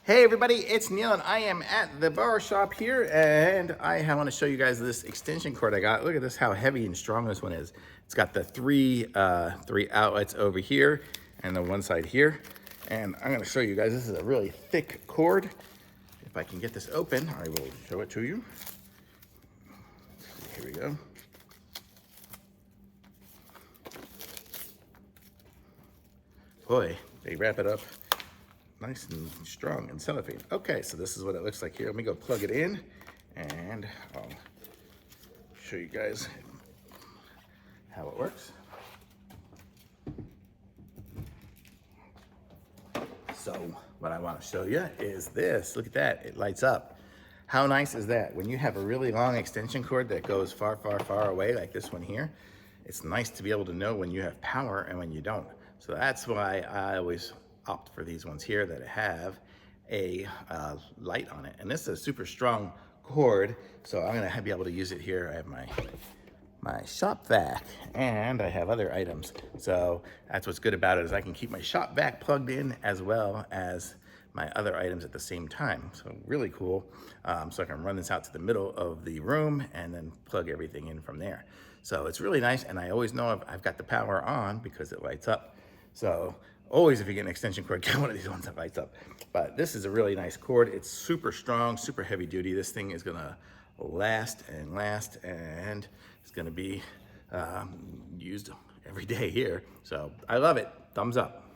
Hey everybody, it's Neil and I am at the bar shop here and I want to show you guys this extension cord I got. Look at this, how heavy and strong this one is. It's got the three outlets over here and the one side here. And I'm going to show you guys, this is a really thick cord. If I can get this open, I will show it to you. Here we go. Boy, they wrap it up nice and strong in cellophane. Okay, so this is what it looks like here. Let me go plug it in and I'll show you guys how it works. So what I want to show you is this. Look at that, it lights up. How nice is that? When you have a really long extension cord that goes far, far, far away, like this one here, it's nice to be able to know when you have power and when you don't. So that's why I always opt for these ones here that have a light on it. And this is a super strong cord, so I'm gonna be able to use it here. I have my shop vac and I have other items. So that's what's good about it, is I can keep my shop vac plugged in as well as my other items at the same time. So really cool. So I can run this out to the middle of the room and then plug everything in from there. So it's really nice, and I always know I've got the power on because it lights up. So always, if you get an extension cord, get one of these ones that lights up. But this is a really nice cord. It's super strong, super heavy duty. This thing is gonna last and last, and it's gonna be used every day here. So I love it. Thumbs up.